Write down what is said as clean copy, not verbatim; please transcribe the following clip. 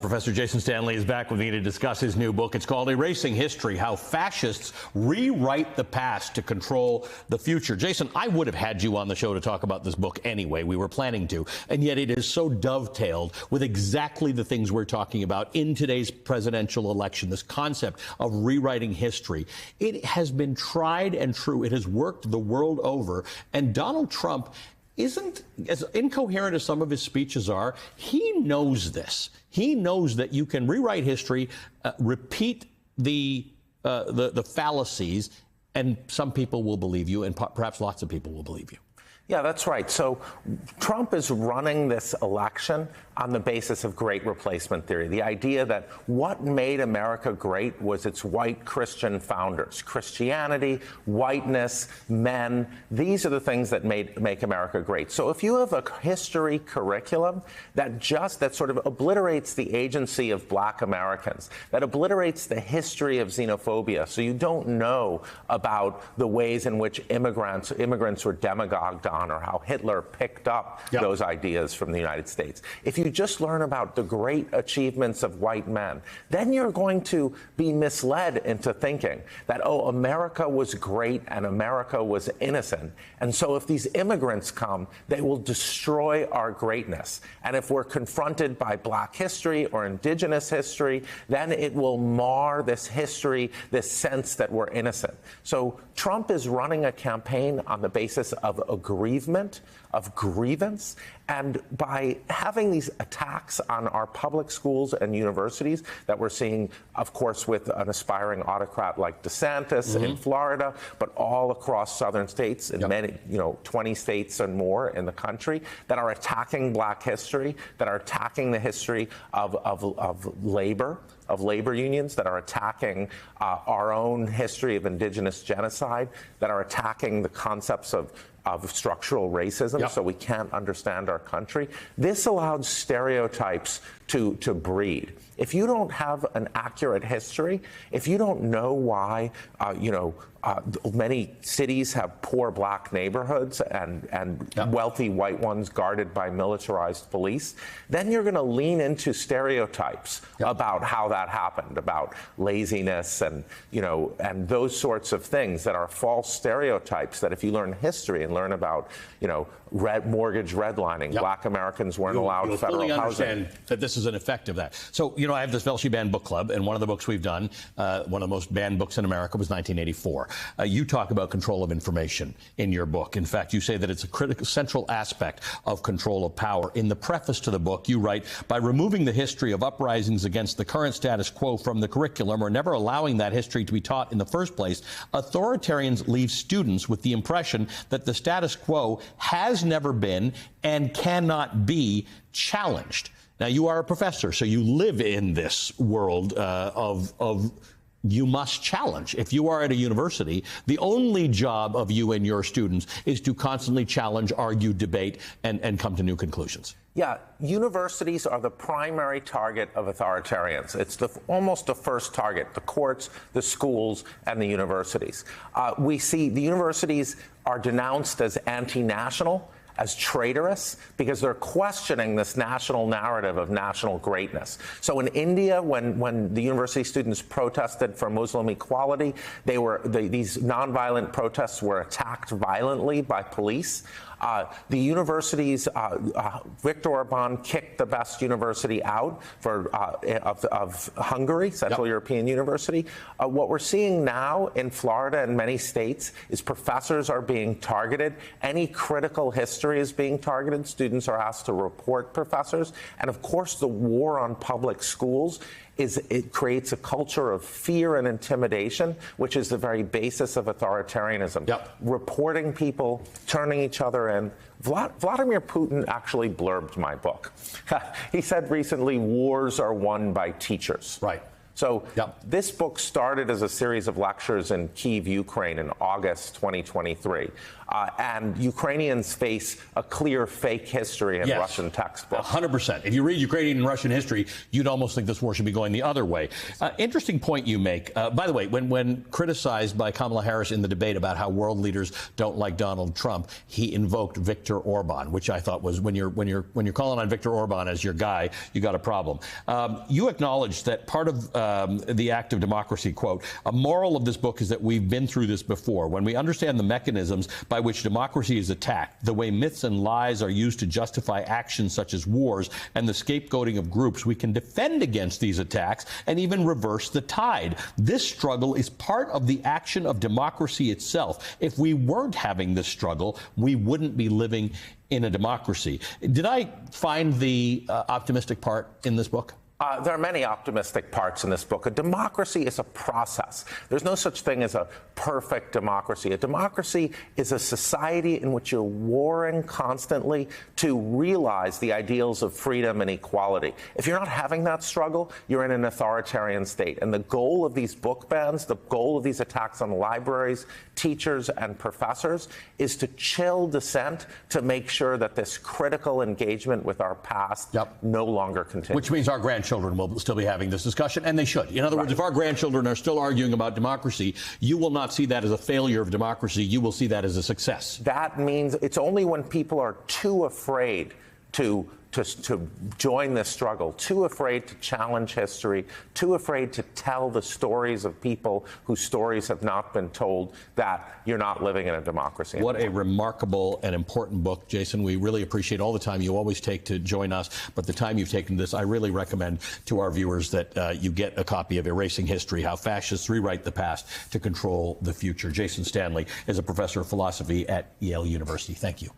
Professor Jason Stanley is back with me to discuss his new book. It's called Erasing History: How Fascists Rewrite the Past to Control the Future. Jason, I would have had you on the show to talk about this book anyway. We were planning to, and yet it is so dovetailed with exactly the things we're talking about in today's presidential election, this concept of rewriting history. It has been tried and true. It has worked the world over, and Donald Trump isn't as incoherent as some of his speeches are. He knows this. He knows that you can rewrite history, repeat the fallacies, and some people will believe you, and perhaps lots of people will believe you. Yeah, that's right. So Trump is running this election on the basis of great replacement theory, the idea that what made America great was its white Christian founders. Christianity, whiteness, men, these are the things that make America great. So if you have a history curriculum that sort of obliterates the agency of black Americans, that obliterates the history of xenophobia, so you don't know about the ways in which immigrants were demagogued on, or how Hitler picked up those ideas from the United States. If you just learn about the great achievements of white men, then you're going to be misled into thinking that, oh, America was great and America was innocent. And so if these immigrants come, they will destroy our greatness. And if we're confronted by black history or indigenous history, then it will mar this history, this sense that we're innocent. So Trump is running a campaign on the basis of aggrievement, of grievance, and by having these attacks on our public schools and universities that we're seeing, of course, with an aspiring autocrat like DeSantis in Florida, but all across southern states, in many, 20 states and more in the country, that are attacking black history, that are attacking the history of labor unions, that are attacking our own history of indigenous genocide, that are attacking the concepts of structural racism, so we can't understand our country. This allowed stereotypes to breed. If you don't have an accurate history, if you don't know why, many cities have poor black neighborhoods and wealthy white ones guarded by militarized police, then you're going to lean into stereotypes about how that happened, about laziness and those sorts of things that are false stereotypes that if you learn history and learn about, mortgage redlining, black Americans weren't allowed federal fully housing. Understand that this is an effect of that. So, I have this Velshi Banned Book Club, and one of the books we've done, one of the most banned books in America, was 1984. You talk about control of information in your book. In fact, you say that it's a critical, central aspect of control of power. In the preface to the book, you write, by removing the history of uprisings against the current status quo from the curriculum, or never allowing that history to be taught in the first place, authoritarians leave students with the impression that the status quo has never been and cannot be challenged. Now, you are a professor, so you live in this world of you must challenge. If you are at a university, the only job of you and your students is to constantly challenge, argue, debate, and come to new conclusions. Yeah, universities are the primary target of authoritarians. It's almost the first target, the courts, the schools, and the universities. We see the universities are denounced as anti-national, as traitorous, because they're questioning this national narrative of national greatness. So in India, when the university students protested for Muslim equality, these nonviolent protests were attacked violently by police. The universities, Viktor Orban kicked the best university out of Hungary, Central European University. What we're seeing now in Florida and many states is professors are being targeted. Any critical history is being targeted. Students are asked to report professors. And of course, the war on public schools it creates a culture of fear and intimidation, which is the very basis of authoritarianism. Reporting people, turning each other in. Vladimir Putin actually blurbed my book. He said recently, wars are won by teachers. Right. So Yep. this book started as a series of lectures in Kyiv, Ukraine in August 2023. And Ukrainians face a clear fake history in Yes. Russian textbooks. 100%. If you read Ukrainian and Russian history, you'd almost think this war should be going the other way. Interesting point you make. By the way, when criticized by Kamala Harris in the debate about how world leaders don't like Donald Trump, he invoked Viktor Orban, which I thought was when you're calling on Viktor Orban as your guy, you got a problem. You acknowledged that part of the act of democracy, quote, a moral of this book is that we've been through this before. When we understand the mechanisms by which democracy is attacked, the way myths and lies are used to justify actions such as wars, and the scapegoating of groups, we can defend against these attacks and even reverse the tide. This struggle is part of the action of democracy itself. If we weren't having this struggle, we wouldn't be living in a democracy. Did I find the optimistic part in this book? There are many optimistic parts in this book. A democracy is a process. There's no such thing as a perfect democracy. A democracy is a society in which you're warring constantly to realize the ideals of freedom and equality. If you're not having that struggle, you're in an authoritarian state. And the goal of these book bans, the goal of these attacks on libraries, teachers, and professors is to chill dissent, to make sure that this critical engagement with our past no longer continues. Which means our grandchildren will still be having this discussion, and they should. In other words, if our grandchildren are still arguing about democracy, you will not see that as a failure of democracy. You will see that as a success. That means it's only when people are too afraid to join this struggle, too afraid to challenge history, too afraid to tell the stories of people whose stories have not been told, that you're not living in a democracy. What a remarkable and important book, Jason. We really appreciate all the time you always take to join us, but the time you've taken this, I really recommend to our viewers that you get a copy of Erasing History, How Fascists Rewrite the Past to Control the Future. Jason Stanley is a professor of philosophy at Yale University. Thank you.